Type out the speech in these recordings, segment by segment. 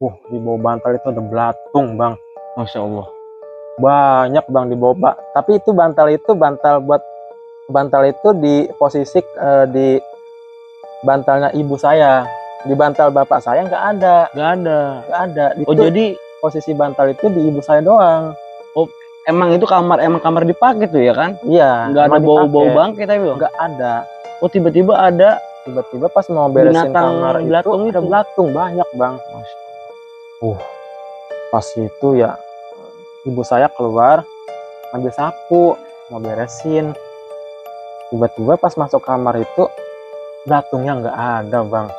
Di bawah bantal itu ada belatung, Bang. Masya Allah. Banyak, Bang, di bawah tapi itu bantal itu di posisi di bantalnya ibu saya. Di bantal bapak saya nggak ada. Nggak ada. Itu Jadi posisi bantal itu di ibu saya doang. emang itu kamar dipakai tuh ya kan? Iya. Nggak ada bau bangkai tapi Bang? Nggak ada. Tiba-tiba pas mau beresin binatang kamar belatung itu ada belatung banyak, Bang. Pas itu ya ibu saya keluar ambil sapu mau beresin. Tiba-tiba pas masuk kamar itu belatungnya nggak ada, Bang.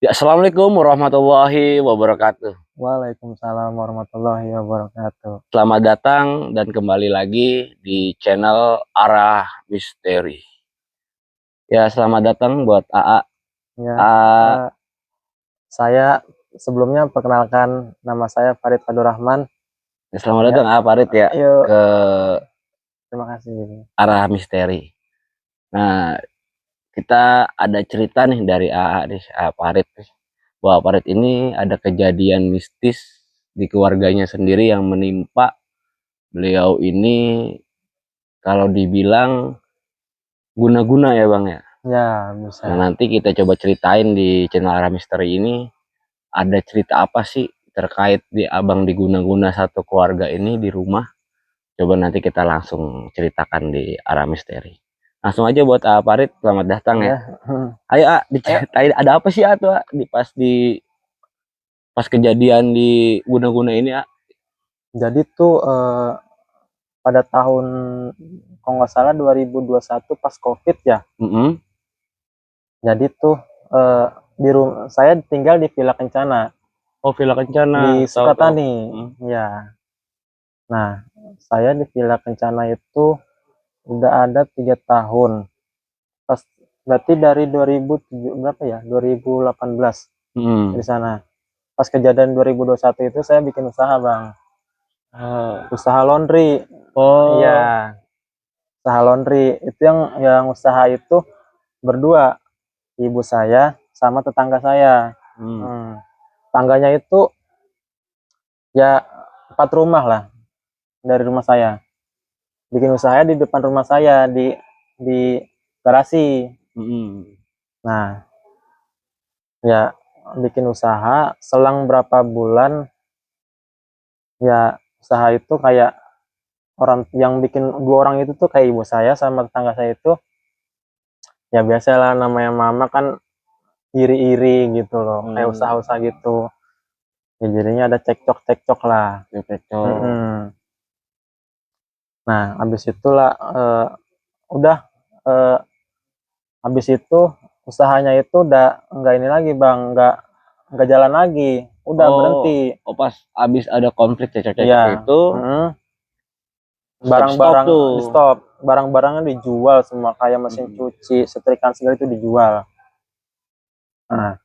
Ya, assalamualaikum warahmatullahi wabarakatuh. Waalaikumsalam warahmatullahi wabarakatuh. Selamat datang dan kembali lagi di channel Arah Misteri. Ya, selamat datang buat AA. Ya, saya sebelumnya perkenalkan, nama saya Farid Abdurrahman. Ya, selamat datang AA Farid ya ke terima kasih. Arah Misteri. Nah, kita ada cerita nih dari AA nih, Farid. Bahwa Farid ini ada kejadian mistis di keluarganya sendiri yang menimpa beliau ini, kalau dibilang guna-guna ya Bang ya. Ya, bisa. Nah, nanti kita coba ceritain di channel Arah Misteri ini ada cerita apa sih terkait di abang diguna-guna satu keluarga ini di rumah. Coba nanti kita langsung ceritakan di Arah Misteri. Langsung aja buat A Farid, selamat datang ya. Ayo A, diceritain ada apa sih A tuh A? Pas kejadian di guna-guna ini A. Jadi tuh pada tahun kalau nggak salah 2021 pas COVID ya. Jadi tuh di rumah saya tinggal di Villa Kencana. Villa Kencana di Sukatani. Ya. Nah, saya di Villa Kencana itu udah ada 3 tahun. Berarti dari 2018 di sana. Pas kejadian 2021 itu saya bikin usaha, Bang. Usaha laundry. Iya. Usaha laundry itu yang usaha itu berdua, ibu saya sama tetangga saya. Tangganya itu ya 4 rumah lah dari rumah saya. Bikin usaha di depan rumah saya di garasi. Nah, ya bikin usaha selang berapa bulan ya usaha itu kayak orang yang bikin 2 orang itu tuh kayak ibu saya sama tetangga saya itu ya biasalah, namanya mama kan iri-iri gitu loh, kayak usaha-usaha gitu ya, jadinya ada cekcok lah. Nah, habis itulah habis itu usahanya itu udah enggak ini lagi, Bang, enggak jalan lagi, udah berhenti. Pas habis ada konflik cekcok itu barang-barang di stop, barang-barangnya dijual semua, kayak mesin cuci, setrikaan segala itu dijual. Nah,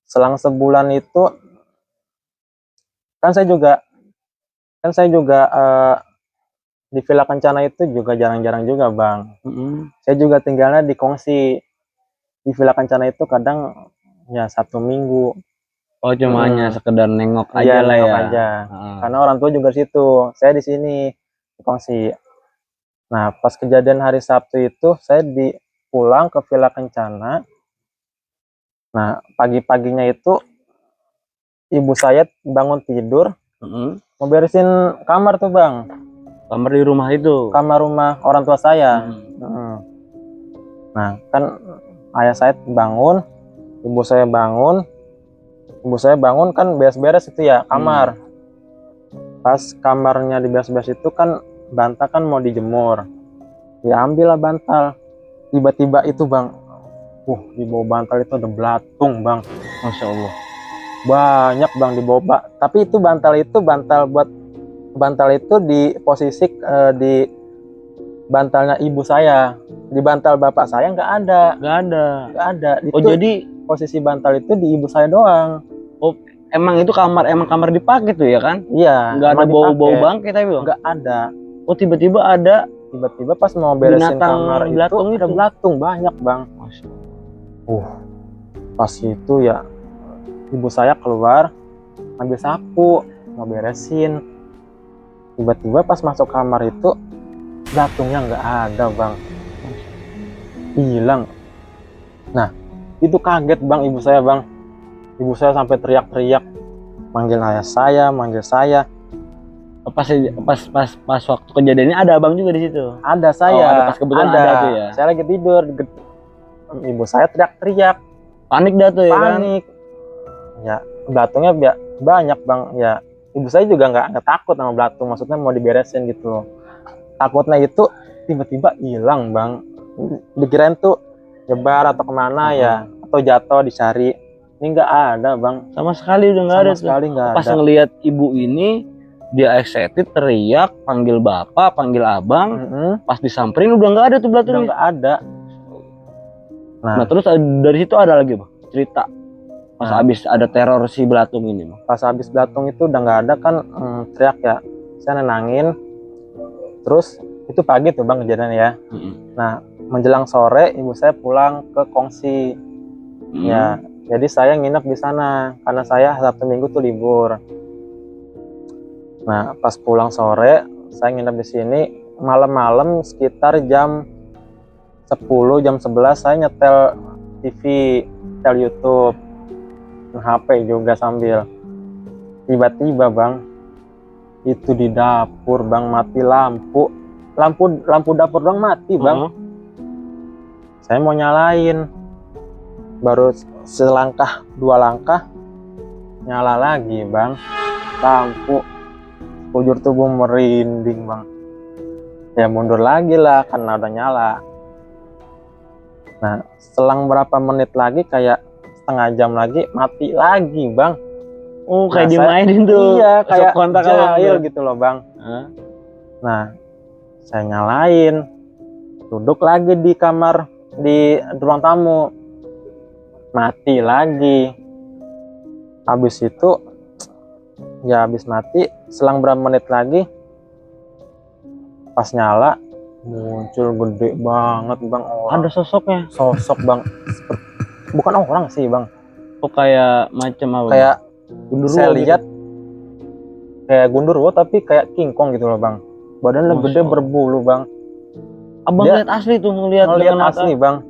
selang sebulan itu kan saya juga di Villa Kencana itu juga jarang-jarang juga, Bang. Saya juga tinggalnya di kongsi di Villa Kencana itu, kadang ya 1 minggu. Cuma hanya sekedar nengok aja lah ya. Karena orang tua juga di situ, saya di sini di kongsi. Nah, pas kejadian hari Sabtu itu saya pulang ke Villa Kencana. Nah, pagi-paginya itu ibu saya bangun tidur, mau beresin kamar tuh, Bang. Kamar di rumah itu? Kamar rumah orang tua saya. Nah, kan ayah saya bangun, ibu saya bangun kan beres-beres itu ya kamar. Pas kamarnya diberes-beres itu kan bantal kan mau dijemur, ya ambil lah bantal. Tiba-tiba itu, Bang, di bawah bantal itu ada belatung, Bang. Masya Allah. Banyak, Bang, di bawah. Tapi itu bantal itu di posisi di bantalnya ibu saya. Di bantal bapak saya nggak ada. Itu jadi posisi bantal itu di ibu saya doang. Emang itu kamar dipakai tuh ya kan? Iya. Nggak ada bau bangkai tapi Bang? Nggak ada. Tiba-tiba pas mau beresin binatang kamar belatung itu ada belatung banyak, Bang. Pas itu ya ibu saya keluar ambil sapu mau beresin. Tiba-tiba pas masuk kamar itu belatungnya nggak ada bang, hilang. Nah itu kaget bang ibu saya bang. Ibu saya sampai teriak-teriak, manggil ayah saya, manggil saya. Pas waktu kejadiannya ada abang juga di situ. Ada saya, Oh, ada, pas kebetulan ada tuh ya. Saya lagi tidur, ibu saya teriak-teriak, Panik dah tuh ya kan. panik. Ya belatungnya banyak bang. Ya ibu saya juga nggak takut sama belatung, maksudnya mau diberesin gitu loh. Takutnya itu tiba-tiba hilang bang. Dikirain tuh nyebar atau kemana ya, atau jatuh dicari. Ini nggak ada bang, Sama sekali udah nggak ada sama sekali nggak Pas ada. ngelihat ibu ini, dia excited, teriak, panggil bapak, panggil abang. Pas disamperin udah nggak ada tuh Udah belatungnya. nggak ada. Nah terus dari situ ada lagi bang cerita pas habis ada teror si belatung ini bang. Pas habis belatung itu udah nggak ada kan, teriak ya. Saya nenangin. Terus itu pagi tuh bang kejadian ya. Nah menjelang sore ibu saya pulang ke Kongsi. Ya jadi saya nginep di sana karena saya Sabtu Minggu tuh libur. Nah pas pulang sore saya nginep di sini. Malam-malam sekitar jam 10 jam 11 saya nyetel TV, nyetel YouTube, HP juga sambil. Tiba-tiba bang itu di dapur bang mati lampu dapur doang mati bang. Saya mau nyalain, baru selangkah dua langkah nyala lagi bang lampu. Ujur tubuh merinding bang. Ya mundur lagi lah karena udah nyala. Nah selang berapa menit lagi, kayak setengah jam lagi, mati lagi bang. Kayak dimainin tuh. Iya kayak kontak jahil gitu loh bang. Nah saya nyalain, duduk lagi di kamar, di ruang tamu, mati lagi. Habis itu ya habis mati selang berapa menit lagi pas nyala muncul gede banget bang orang. Ada sosok bang, bukan orang sih bang. Kayak macam apa? Kayak Gundurwo saya gitu. lihat kayak Gundurwo tapi kayak King Kong gitu loh bang. Badannya gede berbulu bang. Abang lihat asli tuh, ngelihat asli bang.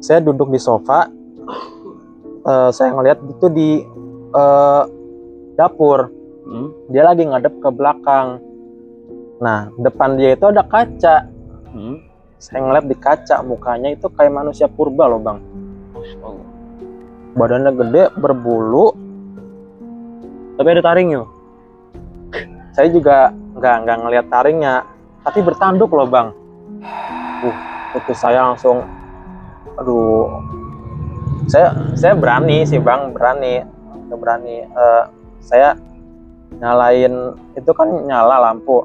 Saya duduk di sofa, saya ngelihat itu di dapur. Dia lagi ngadep ke belakang. Nah depan dia itu ada kaca. Saya ngeliat di kaca, mukanya itu kayak manusia purba loh bang. Badannya gede, berbulu, tapi ada taringnya. Saya juga nggak ngeliat taringnya, tapi bertanduk loh bang. Itu saya langsung, aduh, saya berani sih bang, berani. Saya nyalain, itu kan nyala lampu.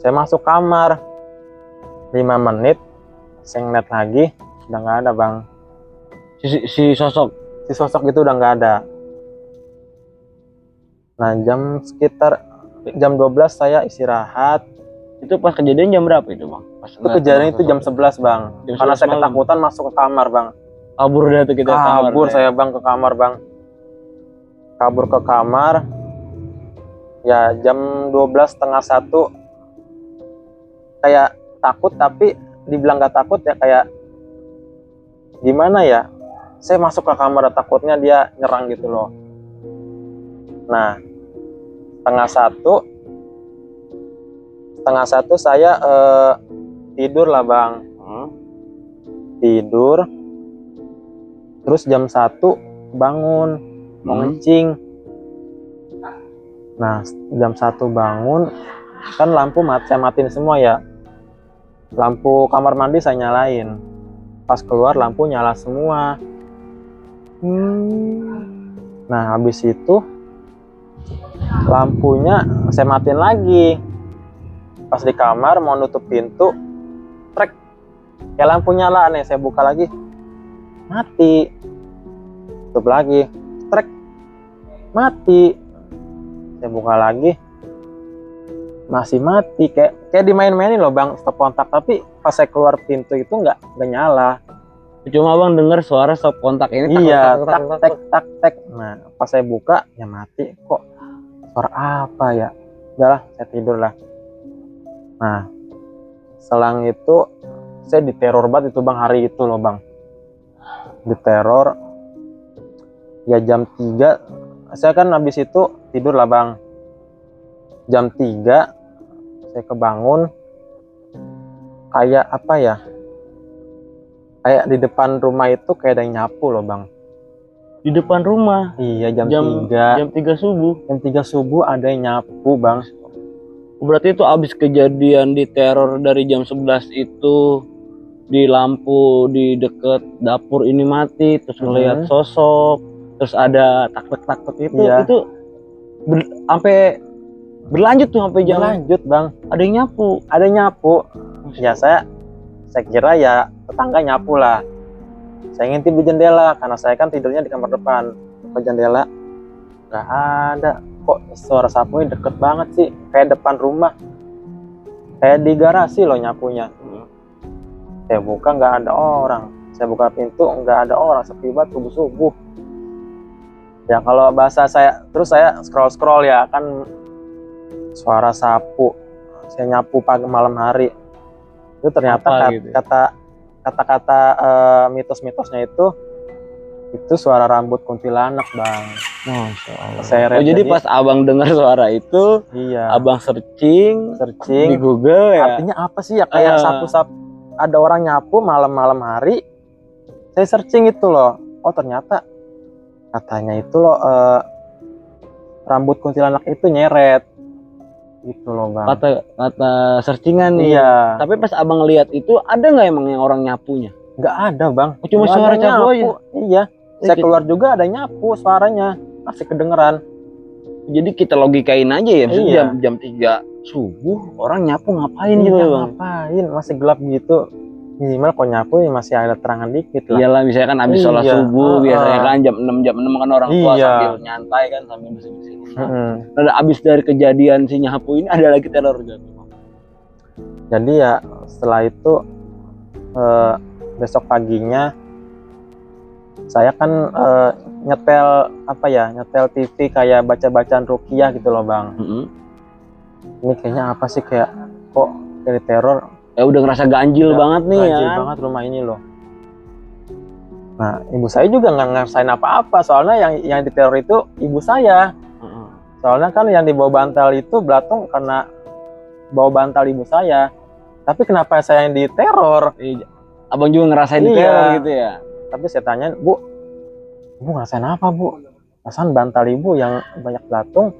Saya masuk kamar, 5 menit, saya ngeliat lagi, udah nggak ada bang. Si sosok itu udah nggak ada. Nah sekitar jam 12 saya istirahat. Itu pas kejadian jam berapa itu bang? Itu kejadian itu jam 11 bang. Karena saya ketakutan masuk ke kamar bang. Kabur dah tuh kita. Kabur saya bang ke kamar bang. Kabur ke kamar. Ya jam 12 setengah 1. Kayak takut, tapi dibilang gak takut ya kayak gimana ya. Saya masuk ke kamar, takutnya dia nyerang gitu loh. Nah setengah satu saya tidur lah bang. Tidur. Terus jam 1 bangun mau ngencing. Nah jam 1 bangun kan lampu saya matiin semua ya. Lampu kamar mandi saya nyalain. Pas keluar lampu nyala semua. Nah habis itu lampunya saya matiin lagi. Pas di kamar mau nutup pintu, trek, ya lampu nyala nih, saya buka lagi, mati. Tutup lagi, trek, mati. Saya buka lagi, masih mati. Kayak dimain-mainin loh bang, stop kontak. Tapi pas saya keluar pintu itu nggak nyala. Cuma abang dengar suara stop kontak ini. Iya, tak tek. Nah, pas saya buka ya mati. Kok suara apa ya? Udahlah, saya tidur lah. Nah, selang itu saya diteror banget itu bang, hari itu loh bang. Diteror. Ya jam 3 saya kan habis itu tidur lah bang. Jam 3 saya kebangun. Kayak apa ya? Kayak di depan rumah itu kayak ada yang nyapu loh bang. Di depan rumah. Iya jam Jam 3 subuh. Jam 3 subuh ada yang nyapu bang. Berarti itu abis kejadian di teror dari jam 11 itu, di lampu di deket dapur ini mati, terus ngelihat sosok, terus ada takut itu. Iya. Itu sampai berlanjut tuh sampai jam. Berlanjut bang. Ada yang nyapu. Ada yang nyapu. Ya saya kira ya tetangga nyapu lah. Saya ngintip di jendela karena saya kan tidurnya di kamar depan. Ke jendela nggak ada. Kok suara sapunya deket banget sih, kayak depan rumah, kayak di garasi loh nyapunya. Saya buka nggak ada orang. Saya buka pintu nggak ada orang, sepi banget subuh-subuh. Ya kalau bahasa saya, terus saya scroll ya kan, suara sapu. Saya nyapu pagi malam hari. Itu ternyata kata-kata mitos-mitosnya itu suara rambut kuntilanak bang. Masya Allah. Jadi pas abang dengar suara itu, iya, abang searching di Google ya. Artinya apa sih ya, kayak sapu-sapu, ada orang nyapu malam-malam hari. Saya searching itu loh. Oh ternyata katanya itu loh rambut kuntilanak itu nyeret. Itu loh bang. Kata searchingan nih. Iya. Tapi pas abang lihat itu, ada nggak emang yang orang nyapunya? Nggak ada bang. Cuma suara nyapu aja. Iya. Saya keluar juga ada nyapu, suaranya masih kedengeran. Jadi kita logikain aja ya. Iya. Jam 3 subuh orang nyapu ngapain gitu bang? Ngapain? Masih gelap gitu. Minimal kalau nyapu ya masih ada terangan dikit lah. Iyalah, misalnya kan abis sholat subuh biasanya kan jam 6 kan orang tua sambil nyantai kan, sambil bersih-bersih. Nah, abis dari kejadian si nyapu ini ada lagi teror gitu. Jadi ya setelah itu besok paginya saya kan nyetel TV kayak baca-bacaan ruqyah gitu loh bang. Ini kayaknya apa sih, kayak kok dari teror. Ya udah ngerasa ganjil banget nih ya. Ganjil banget rumah ini loh. Nah ibu saya juga nggak ngerasain apa-apa, soalnya yang diteror itu ibu saya. Soalnya kan yang dibawa bantal itu belatung karena bawa bantal ibu saya. Tapi kenapa saya yang diteror? Abang juga ngerasain diteror gitu ya? Tapi saya tanya, bu ngerasain apa bu? Perasaan bantal ibu yang banyak belatung,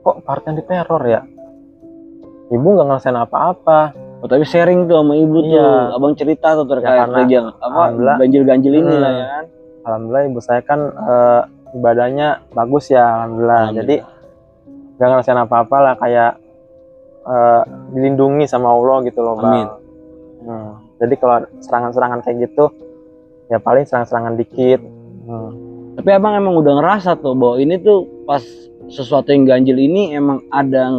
kok part yang diteror ya? Ibu nggak ngerasain apa-apa. Oh, tapi sharing tuh sama ibu tuh, abang cerita tuh terkait ganjil-ganjil ini lah ya kan. Alhamdulillah ibu saya kan ibadahnya bagus ya, alhamdulillah. Jadi nggak ngerasain apa-apa lah, kayak dilindungi sama Allah gitu loh bang. Jadi kalau serangan-serangan kayak gitu ya paling serang-serangan dikit. Tapi abang emang udah ngerasa tuh bahwa ini tuh pas sesuatu yang ganjil ini emang ada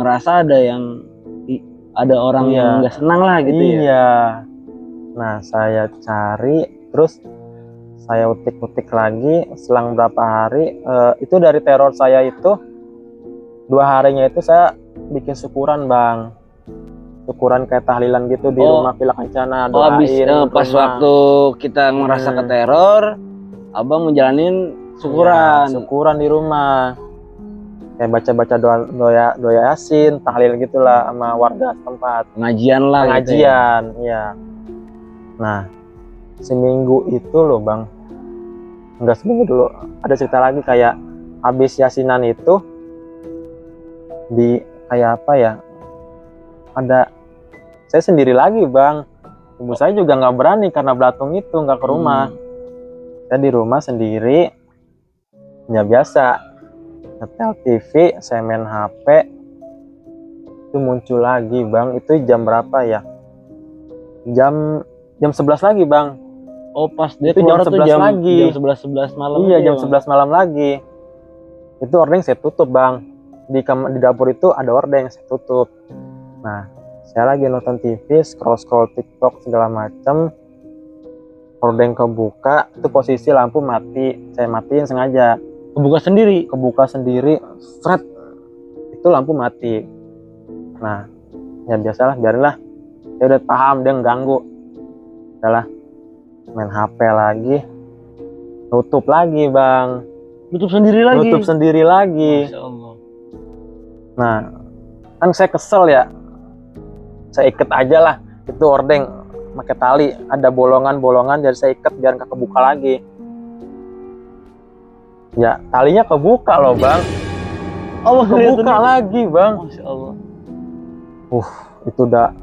orang yang nggak senang lah gitu ya. Iya. Nah saya cari, terus saya utik-utik lagi, selang berapa hari itu dari teror saya itu 2 harinya itu saya bikin syukuran bang. Syukuran kayak tahlilan gitu di rumah Villa Kencana, doain. Pas waktu kita merasa keteror, abang menjalanin syukuran di rumah. Kayak baca-baca doa Yasin, tahlil gitulah sama warga setempat. Pengajian lah. Pengajian, ya. Nah, seminggu itu loh bang. Enggak seminggu dulu. Ada cerita lagi kayak habis Yasinan itu di kayak apa ya? Saya sendiri lagi bang. Ibu saya juga nggak berani karena belatung itu nggak ke rumah. Saya di rumah sendiri. Ya biasa. Nyetel TV, saya main HP, itu muncul lagi bang. Itu jam berapa ya? Jam 11 lagi bang. Oh pas dia itu jam 11 lagi. Jam 11 malam. Iya jam 11 malam lagi. Itu ordeng saya tutup bang. Di dapur itu ada ordeng saya tutup. Nah saya lagi nonton TV, scroll TikTok segala macam. hordeng kebuka, itu posisi lampu mati, saya matiin sengaja, Kebuka sendiri. kebuka sendiri, seret, itu lampu mati. Nah, ya biasalah, biarinlah, saya udah paham dia ganggu, udahlah, main HP lagi, tutup lagi bang, Tutup sendiri lagi. tutup sendiri lagi. Masya Allah. Nah, kan saya kesel ya, saya ikat aja lah itu hordeng pakai tali, ada bolongan-bolongan, jadi saya ikat biar nggak kebuka lagi. Ya talinya kebuka loh bang, Allah kebuka lagi bang. Masya Allah. Itu udah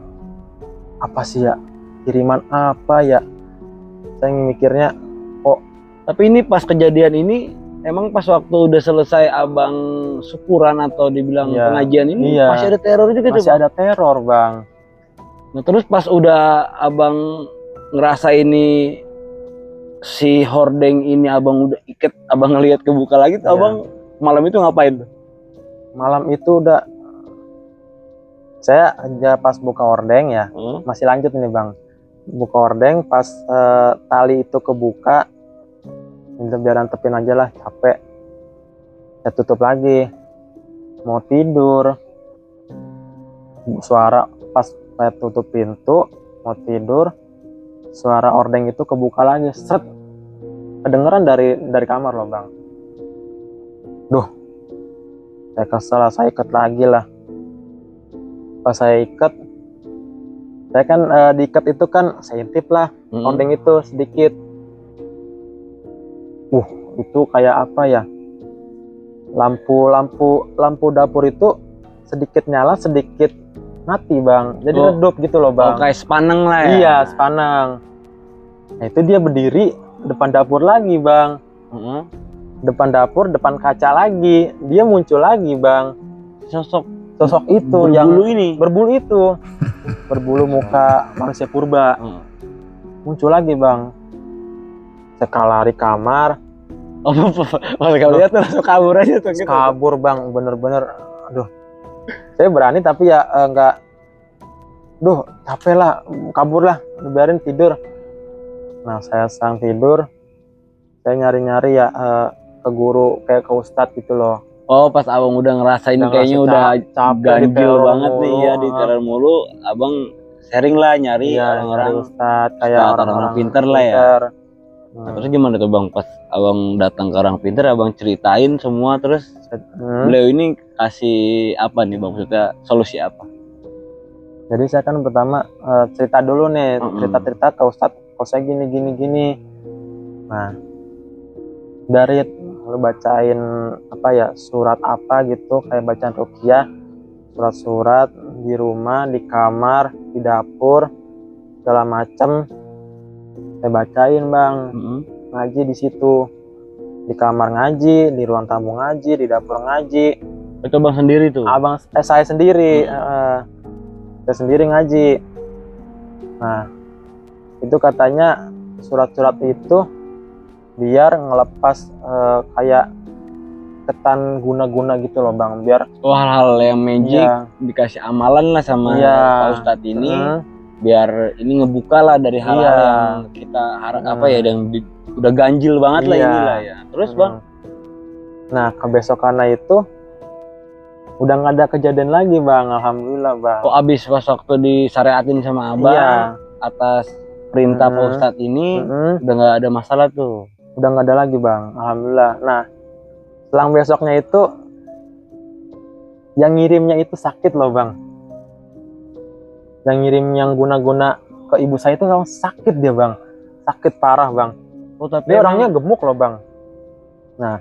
apa sih ya, kiriman apa ya, saya mikirnya. Tapi ini pas kejadian ini, emang pas waktu udah selesai abang syukuran atau dibilang Iya. pengajian ini, Iya. masih ada teror juga tuh, Masih Bang? ada teror bang. Nah terus pas udah abang ngerasa ini si hordeng ini abang udah iket, abang ngelihat kebuka lagi tuh, Iya. abang malam itu ngapain tuh? Malam itu udah, saya aja pas buka hordeng ya, masih lanjut nih bang, buka hordeng pas tali itu kebuka, biar nantepin aja lah, capek, saya tutup lagi, mau tidur, suara pas saya tutup pintu mau tidur, suara hordeng itu kebuka lagi, seret, kedengeran dari kamar loh bang. Duh, saya kesel, saya ikat lagi lah. Pas saya ikat, saya kan diikat itu kan saya intip lah hordeng itu sedikit. Itu kayak apa ya, lampu dapur itu sedikit nyala sedikit mati bang, jadi redup gitu loh bang. Kayak sepaneng lah ya. Iya, sepanang. Nah itu dia berdiri depan dapur lagi bang, depan dapur, depan kaca lagi, dia muncul lagi bang, sosok itu Berbulu yang ini. berbulu itu, berbulu muka manusia purba, muncul lagi bang. Saya lari kamar, Pas kali lihat tuh langsung kabur aja tuh gitu. kabur bang, bener-bener, aduh, saya berani tapi ya enggak, duh capek lah, kabur lah, biarin tidur. Nah saya sang tidur, saya nyari-nyari ya ke guru, kayak ke ustadz gitu loh. Oh pas abang udah ngerasa ini Udah kayaknya ngerasa udah capek ganjil diteror banget nih ya, diteror mulu, abang sharing lah, nyari Iya, orang-orang nyari ustadz, kayak ustadz, orang-orang orang pinter lah ya. pinter. Nah, terus gimana tuh bang, pas abang datang ke orang pinter, abang ceritain semua, terus beliau ini kasih apa nih bang, maksudnya solusi apa? Jadi saya kan pertama cerita dulu nih, cerita-cerita ke ustadz, kalau saya gini. Nah dari lu bacain apa ya, surat apa gitu, kayak bacaan ruqyah, surat-surat di rumah, di kamar, di dapur, segala macam saya bacain bang. Ngaji di situ, di kamar ngaji, di ruang tamu ngaji, di dapur ngaji. Itu abang sendiri tuh? Saya sendiri, saya sendiri ngaji. Nah itu katanya surat-surat itu biar ngelepas kayak ketan guna-guna gitu loh bang, biar hal-hal yang magic, dikasih amalan lah sama Pak Ustadz ini, biar ini ngebuka lah dari hal-hal yang kita harap apa ya, yang udah ganjil banget lah inilah ya. Terus bang, nah kebesokannya itu udah nggak ada kejadian lagi bang, alhamdulillah bang. Kok abis pas waktu disyariatin sama abang atas perintah Pak Ustadz ini, udah nggak ada masalah tuh, udah nggak ada lagi bang, alhamdulillah. Nah selang besoknya itu yang ngirimnya itu sakit loh bang, yang ngirim yang guna-guna ke ibu saya itu sakit dia bang, sakit parah bang. Tapi dia orangnya gemuk loh bang. Nah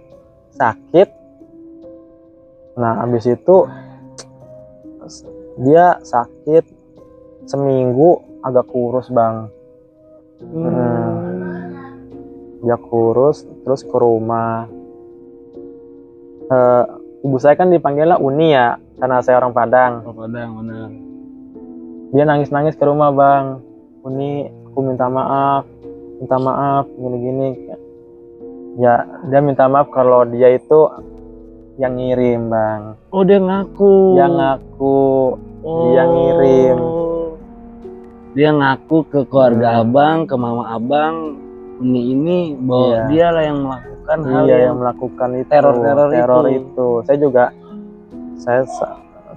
sakit, nah habis itu dia sakit seminggu, agak kurus bang. Dia kurus, terus ke rumah. Ibu saya kan dipanggilnya Uni ya, karena saya orang Padang. Padang, benar. Dia nangis-nangis ke rumah bang, Uni aku minta maaf, gini-gini. Ya dia minta maaf kalau dia itu yang ngirim bang. Oh dia ngaku. Dia ngaku, dia ngirim. Dia ngaku ke keluarga abang, ke mama abang, ini bahwa Iya. dialah yang melakukan hal Iya, yang yang melakukan itu teror itu. Saya juga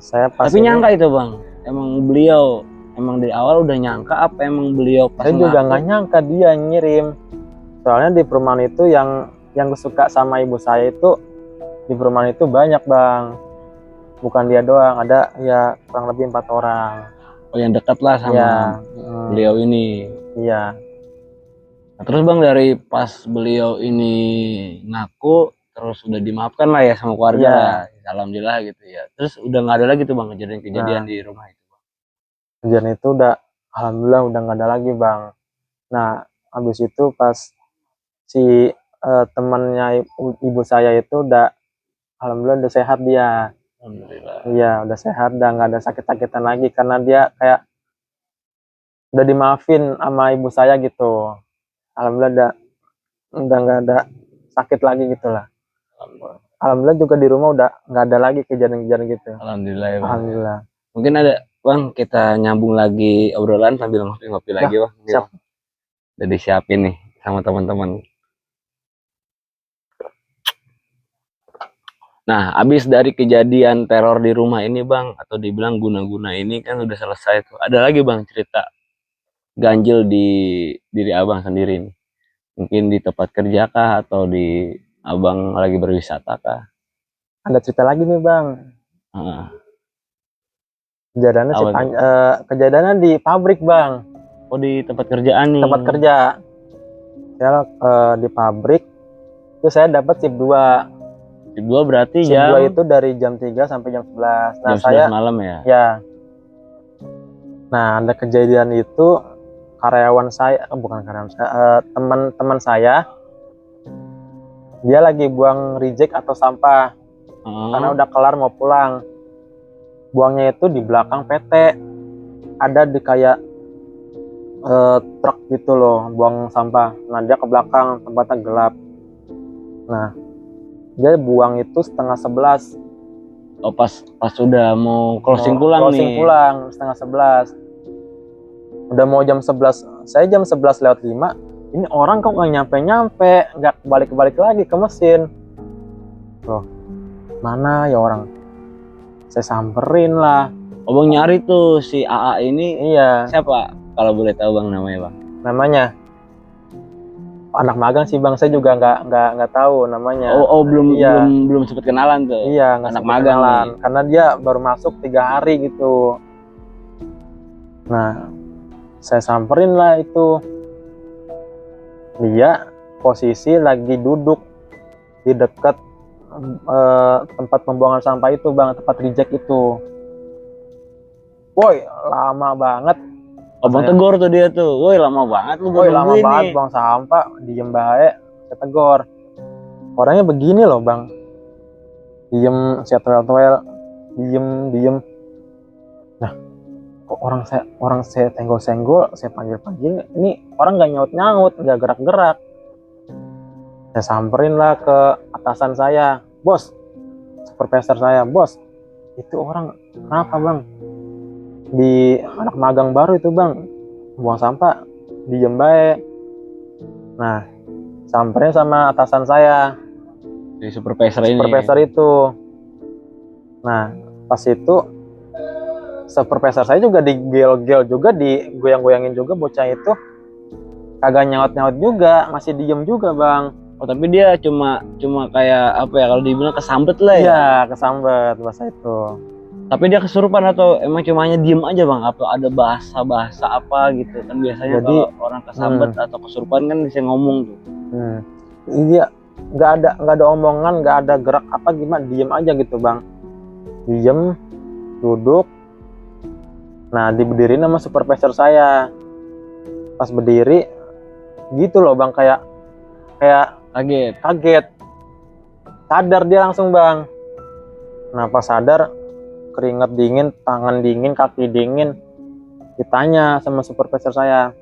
saya pas tapi ini nyangka itu bang, emang beliau emang dari awal udah nyangka apa emang beliau pas saya juga ngaku? nggak nyangka dia ngirim. Soalnya di perumahan itu yang suka sama ibu saya itu di perumahan itu banyak bang, bukan dia doang, ada ya kurang lebih 4 orang. Oh yang dekat lah sama Iya, beliau ini. iya. Nah, terus bang dari pas beliau ini ngaku terus udah dimaafkan lah ya sama keluarga Iya. lah, alhamdulillah gitu ya. Terus udah nggak ada lagi tuh bang kejadian-kejadian Nah, di rumah itu. kejadian itu udah alhamdulillah udah nggak ada lagi bang. Nah, habis itu pas si temannya ibu saya itu udah alhamdulillah udah sehat dia. Alhamdulillah. Iya, udah sehat, udah nggak ada sakit-sakitan lagi karena dia kayak udah dimaafin sama ibu saya gitu. Alhamdulillah udah nggak ada sakit lagi gitu lah. Alhamdulillah juga di rumah udah nggak ada lagi kejadian-kejadian gitu. Alhamdulillah ya bang. Alhamdulillah. Mungkin ada bang kita nyambung lagi obrolan sambil ngopi-ngopi lagi bang. Ini, Siap. bang. Udah disiapin nih sama teman-teman. Nah, habis dari kejadian teror di rumah ini bang, atau dibilang guna-guna ini kan udah selesai tuh. Ada lagi bang cerita ganjil di diri abang sendiri nih. Mungkin di tempat kerja kah atau di abang lagi berwisata kah? Ada cerita lagi nih bang. Heeh. Kejadiannya Apa tuh? kejadiannya di pabrik bang. Oh di tempat kerjaan nih. Tempat kerja. Saya di pabrik itu saya dapat shift 2. Shift 2 berarti Shift 2 jam itu dari jam 3 sampai jam 11. Nah, jam 11 malam ya. ya. Nah, ada kejadian itu karyawan saya, bukan karyawan saya, teman-teman saya, dia lagi buang reject atau sampah karena udah kelar mau pulang. Buangnya itu di belakang PT. Ada di kayak truk gitu loh, buang sampah. Nah, dia ke belakang, tempatnya gelap. Nah, dia buang itu setengah 11. Oh pas sudah mau closing pulang closing nih. Pulang setengah 11. Udah mau jam 11. Saya jam 11 lewat 5. Ini orang kok nggak nyampe-nyampe, nggak balik-balik lagi ke mesin. Loh, mana ya orang? Saya samperin lah. Oh bang nyari tuh si AA ini. Iya. Siapa? Kalau boleh tahu bang namanya bang. Namanya anak magang sih bang, saya juga nggak tahu namanya. Oh belum Iya. belum sempat kenalan tuh. Iya, nggak anak sempet magang kenalan. nih. Karena dia baru masuk 3 hari gitu. Nah, saya samperin lah itu. Dia posisi lagi duduk di dekat tempat pembuangan sampah itu bang, tempat reject itu. Woi, lama banget. Abang tegur tuh dia tuh, woi lama banget lu Woi, lama nungguin banget nih. buang sampah, diem baik. Saya tegur. Orangnya begini loh bang, diem, saya toel-toel, diem. Nah, kok orang saya senggol-senggol, saya panggil, ini orang nggak nyaut-nyaut, nggak gerak-gerak. Saya samperin lah ke atasan saya, bos, supervisor saya, bos, itu orang kenapa bang? Di anak magang baru itu bang, buang sampah, diem baik. Nah, samperin sama atasan saya, Di supervisor ini. supervisor itu. Nah, pas itu supervisor saya juga digel-gel juga, digoyang-goyangin juga, bocah itu kagak nyaut-nyaut juga, masih diem juga bang. Oh tapi dia cuma kayak apa ya, kalau dibilang kesambet lah ya. Iya, kesambet bahasa itu. Tapi dia kesurupan atau emang cuma hanya diem aja bang? Apa ada bahasa apa gitu kan biasanya. Jadi, kalau orang kesambet atau kesurupan kan bisa ngomong tuh. Iya, nggak ada omongan, nggak ada gerak apa gimana, diem aja gitu bang. Diem, duduk. Nah, diberdiriin sama supervisor saya. Pas berdiri gitu loh bang, kayak kaget. Sadar dia langsung bang. Nah, pas sadar, keringat dingin, tangan dingin, kaki dingin. Ditanya sama supervisor saya,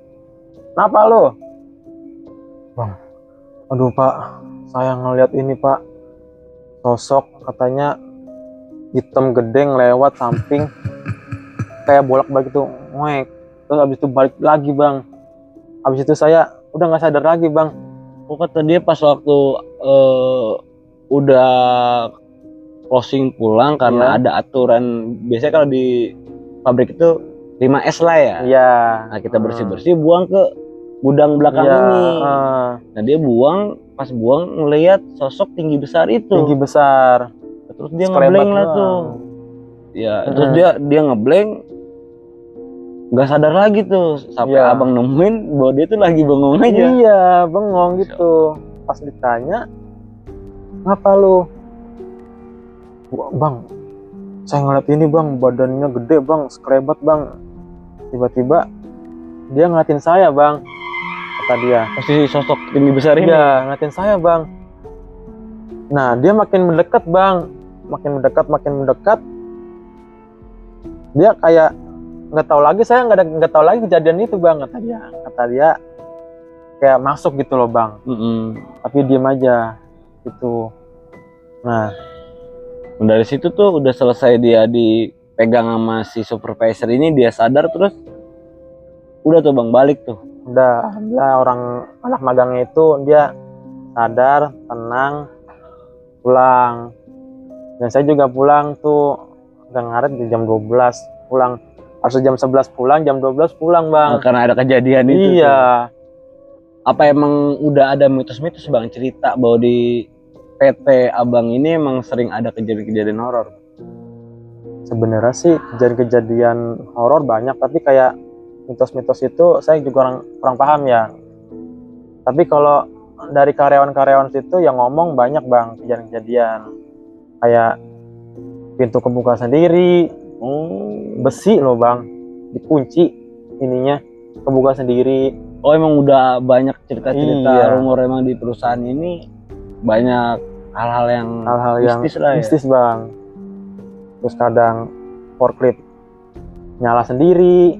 kenapa lo? Bang, aduh pak, saya ngeliat ini pak, sosok katanya hitam gedeng lewat samping, kayak bolak-balik itu, ngek. Terus abis itu balik lagi bang. Abis itu saya udah nggak sadar lagi bang. Oh, kata dia pas waktu udah closing pulang karena Iya. ada aturan, biasanya kalau di pabrik itu 5S lah ya. Iya. Nah, kita bersih-bersih buang ke gudang belakang Iya, ini. Nah, dia buang, pas buang ngelihat sosok tinggi besar itu. tinggi besar. Terus dia Sekelebat ngeblank lah doang. tuh. Ya, terus dia ngeblank, nggak sadar lagi tuh sampai Iya. abang nemuin bahwa dia tuh lagi bengong aja. Iya, bengong gitu. Pas ditanya, ngapa lu? Bang, saya ngeliat ini bang, badannya gede bang, sekelebat bang. Tiba-tiba dia ngeliatin saya bang, kata dia. Posisi sosok tinggi besar ini. Iya, ngeliatin saya bang. Nah, dia makin mendekat bang, makin mendekat. Dia kayak nggak tahu lagi, saya nggak tahu lagi kejadian itu bang, kata dia kayak masuk gitu loh bang. Tapi diem aja gitu. Nah, dari situ tuh udah selesai dia dipegang sama si supervisor ini, dia sadar, terus udah tuh bang balik tuh. udah orang anak magangnya itu dia sadar, tenang, pulang. Dan saya juga pulang tuh udah ngaret di jam 12 pulang. Harus jam 11 pulang, jam 12 pulang bang. Nah, karena ada kejadian itu. Iya. Apa emang udah ada mitos-mitos bang cerita bahwa di PT abang ini emang sering ada kejadian-kejadian horor? Sebenarnya sih kejadian-kejadian horor banyak, tapi kayak mitos-mitos itu saya juga kurang paham ya. Tapi kalau dari karyawan-karyawan situ yang ngomong banyak bang kejadian-kejadian. Kayak pintu kebuka sendiri, besi loh bang, dikunci ininya, kebuka sendiri. Oh, emang udah banyak cerita-cerita Iya. rumor emang di perusahaan ini banyak hal-hal yang mistis lah ya. Mistis bang. Terus kadang forklift nyala sendiri.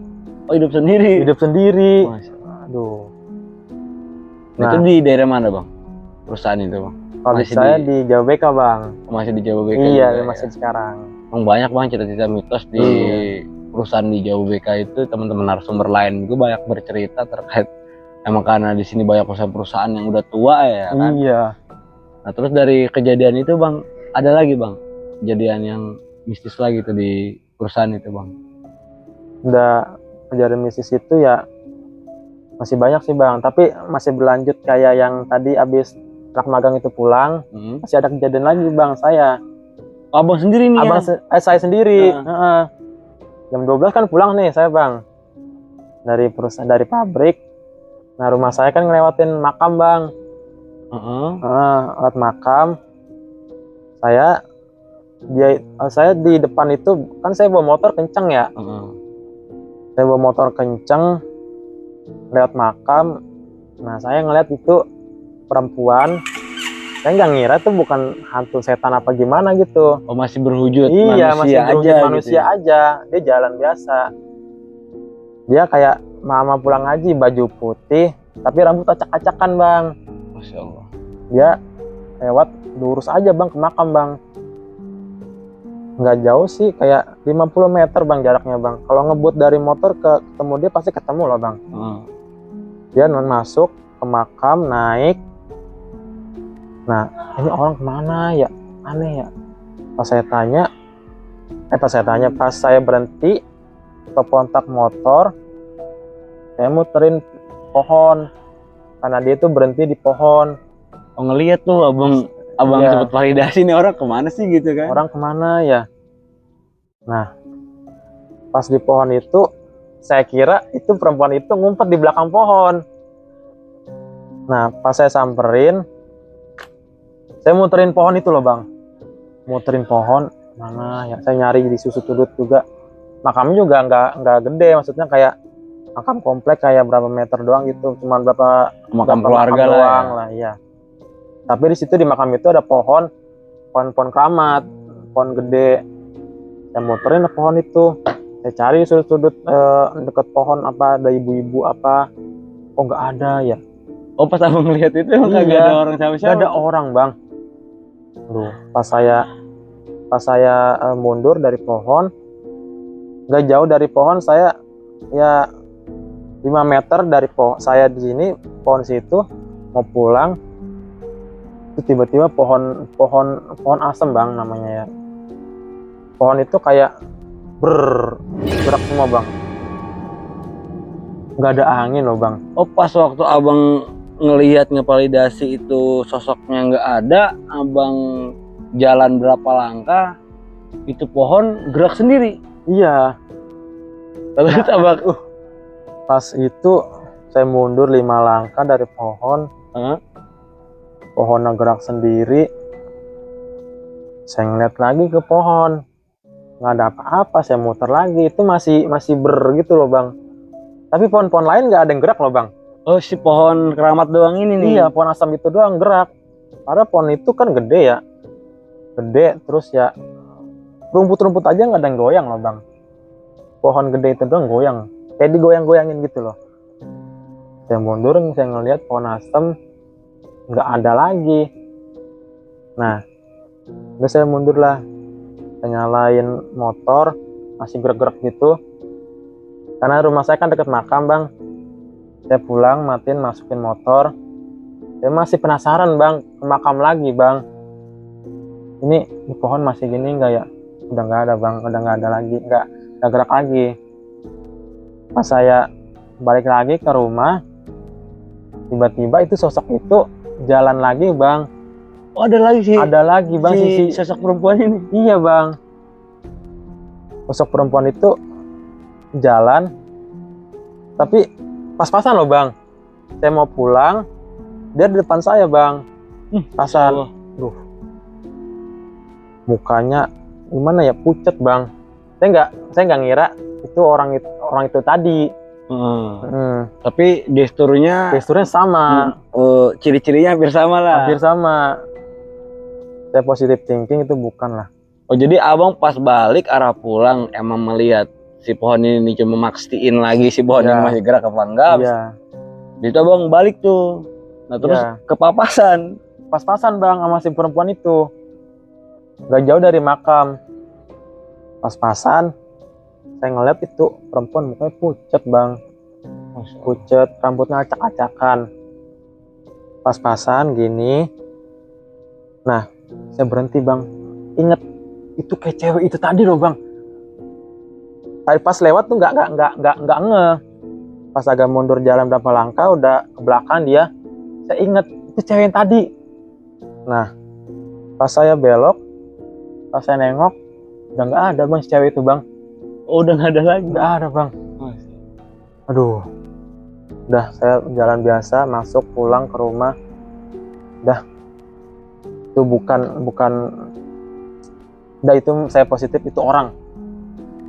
Oh, hidup sendiri. Masya. Aduh. Nah, itu di daerah mana bang perusahaan itu bang? Pabrik saya di Jawa BK bang. Masih di Jawa BK? Iya, juga, masih ya? sekarang. Emang banyak bang cerita-cerita mitos di perusahaan di Jawa BK itu. Teman-teman narasumber lain juga banyak bercerita terkait, emang karena di sini banyak perusahaan yang udah tua ya kan. Iya. Nah, terus dari kejadian itu bang, ada lagi bang kejadian yang mistis lagi tuh di perusahaan itu bang? Udah kejadian mistis itu ya masih banyak sih bang, tapi masih berlanjut kayak yang tadi abis anak magang itu pulang, masih ada kejadian lagi bang saya. Abang sendiri nih? Saya sendiri. Jam 12 kan pulang nih saya bang dari perusahaan, dari pabrik. Nah, rumah saya kan ngelewatin makam bang. Lewat makam, saya di depan itu kan saya bawa motor kenceng ya. Saya bawa motor kenceng lewat makam. Nah, saya ngeliat itu perempuan. Saya nggak ngira itu bukan hantu setan apa gimana gitu. Oh, masih berwujud iya, manusia masih berwujud aja manusia gitu ya? aja. Dia jalan biasa. Dia kayak mama pulang ngaji, baju putih tapi rambut acak-acakan bang. Masya Allah. Dia lewat lurus aja bang ke makam bang. Nggak jauh sih, kayak 50 meter bang jaraknya bang. Kalau ngebut dari motor ketemu dia pasti ketemu loh bang. Dia masuk ke makam, naik. Nah, ini orang kemana ya, aneh ya. Pas saya berhenti ke kontak motor, saya muterin pohon karena dia tuh berhenti di pohon. Oh, ngeliat tuh abang Iya. sempat validasi nih orang kemana sih gitu kan? Orang kemana ya? Nah, pas di pohon itu saya kira itu perempuan itu ngumpet di belakang pohon. Nah, pas saya samperin, saya muterin pohon itu loh bang, muterin pohon mana ya, saya nyari di susu sudut juga. Makamnya juga nggak gede, maksudnya kayak makam komplek kayak berapa meter doang gitu, cuma berapa makam keluarga makam lah doang ya. lah, iya. Tapi di situ di makam itu ada pohon keramat, pohon gede. Saya muterin ke pohon itu, saya cari sudut-sudut deket pohon apa ada ibu-ibu apa, kok nggak ada ya. Oh, pas abang ngeliat itu emang kagak ada orang siapa-siapa? Nggak ada orang bang. Duh, pas saya mundur dari pohon, nggak jauh dari pohon saya ya 5 meter dari saya di sini, pohon situ, mau pulang, itu tiba-tiba pohon asem bang namanya ya. Pohon itu kayak bergerak semua bang. Nggak ada angin loh bang. Oh, pas waktu abang ngelihat ngevalidasi itu sosoknya nggak ada, abang jalan berapa langkah, itu pohon gerak sendiri. Iya. Terus abang, Pas itu saya mundur 5 langkah dari pohon. Pohonnya gerak sendiri. Saya ngeliat lagi ke pohon, nggak ada apa-apa. Saya muter lagi, itu masih gitu loh bang. Tapi pohon-pohon lain nggak ada yang gerak loh bang. oh si pohon keramat doang ini nih. Iya, pohon asam itu doang gerak. Karena pohon itu kan gede ya, gede, terus ya rumput-rumput aja nggak ada yang goyang loh bang. Pohon gede itu doang goyang, kayak digoyang-goyangin gitu loh. Saya mundur, saya ngeliat pohon asam nggak ada lagi. Nah, udah saya mundur lah, saya nyalain motor, masih gerak-gerak gitu. Karena rumah saya kan deket makam bang. Saya pulang, matiin, masukin motor. Saya masih penasaran bang, ke makam lagi bang. Ini pohon masih gini nggak ya? Udah nggak ada bang, udah nggak ada lagi, nggak gerak lagi. Pas saya balik lagi ke rumah, tiba-tiba itu sosok itu jalan lagi bang. Oh, ada lagi sih. Ada lagi bang, si sosok perempuan ini. Iya bang. Sosok perempuan itu jalan, tapi pas-pasan loh bang. Saya mau pulang, dia di depan saya bang. Pasan. Duh. Mukanya gimana ya, pucet bang. Saya nggak ngira itu orang itu tadi. Tapi gesturnya sama. Ciri-cirinya hampir sama lah. Hampir sama. Saya positive thinking itu bukan lah. Oh, jadi abang pas balik arah pulang emang melihat si pohon ini cuma makstiin lagi si pohon ini masih gerak apa enggak. Iya. Jadi abang balik tuh. Nah terus kepapasan. Pas-pasan bang sama si perempuan itu. Gak jauh dari makam. Pas-pasan. Saya ngeliat itu perempuan mukanya pucet bang. Pucet, rambutnya acak-acakan. Pas-pasan gini. Nah, saya berhenti bang. Ingat, itu kayak cewek itu tadi loh bang. Tadi pas lewat tuh nggak ngeh. Pas agak mundur jalan berapa langkah, udah ke belakang dia. Saya ingat itu cewek yang tadi. Nah, pas saya belok, pas saya nengok, udah nggak ada bang si cewek itu bang. Oh, udah nggak ada lagi? Nggak ada bang. Aduh, udah saya jalan biasa, masuk pulang ke rumah. Udah, itu bukan, udah itu saya positif itu orang.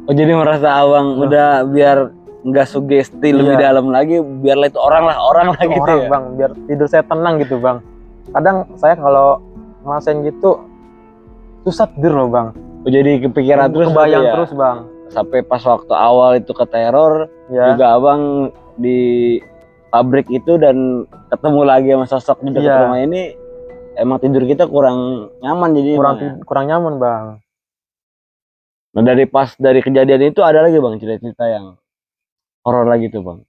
Oh, jadi merasa abang udah biar nggak sugesti lebih dalam lagi, biarlah itu orang lah gitu orang, ya bang, biar tidur saya tenang gitu bang. Kadang saya kalau ngerasain gitu susah tidur loh bang. Oh, jadi kepikiran terus, kebayang terus bang. Sampai pas waktu awal itu ke teror juga abang di pabrik itu dan ketemu lagi sama sosok di dekat rumah ini, emang tidur kita kurang nyaman, jadi kurang nyaman bang. Nah dari kejadian itu ada lagi bang cerita-cerita yang horor lagi tuh bang?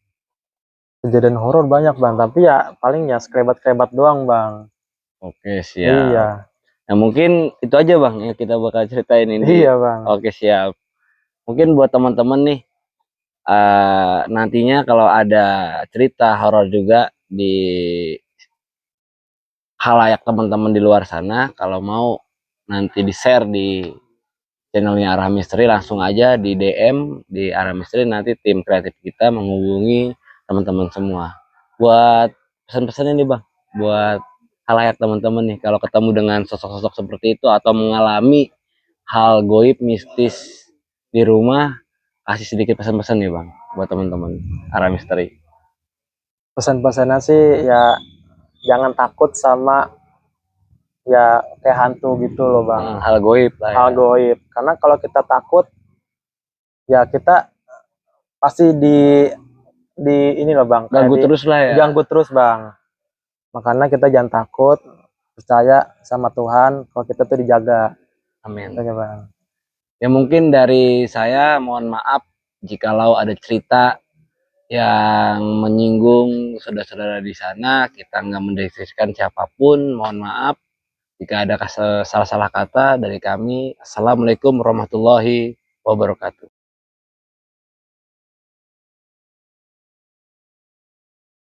Kejadian horor banyak bang, tapi ya paling ya sekelebat-kelebat doang bang. Oke, siap. Iya. Nah mungkin itu aja bang yang kita bakal ceritain ini. Iya bang. Oke, siap. Mungkin buat teman-teman nih, nantinya kalau ada cerita horor juga di halayak teman-teman di luar sana, kalau mau nanti di share di channelnya Arah Misteri, langsung aja di DM di Arah Misteri, nanti tim kreatif kita menghubungi teman-teman semua buat pesan-pesan ini bang, buat halayak teman-teman nih, kalau ketemu dengan sosok-sosok seperti itu atau mengalami hal goib mistis di rumah, kasih sedikit pesan-pesan nih bang buat teman-teman Arah Misteri. Pesan-pesannya sih ya jangan takut sama ya kayak hantu gitu loh bang. Hal goib lah. Hal goib. Karena kalau kita takut, ya kita pasti di ini loh bang. Ganggu terus lah ya. Ganggu terus bang. Makanya kita jangan takut, percaya sama Tuhan kalau kita tuh dijaga. Amin. Oke bang. Ya mungkin dari saya mohon maaf jikalau ada cerita yang menyinggung saudara-saudara di sana. Kita nggak mendeskripsikan siapapun, mohon maaf jika ada salah-salah kata dari kami. Assalamualaikum warahmatullahi wabarakatuh.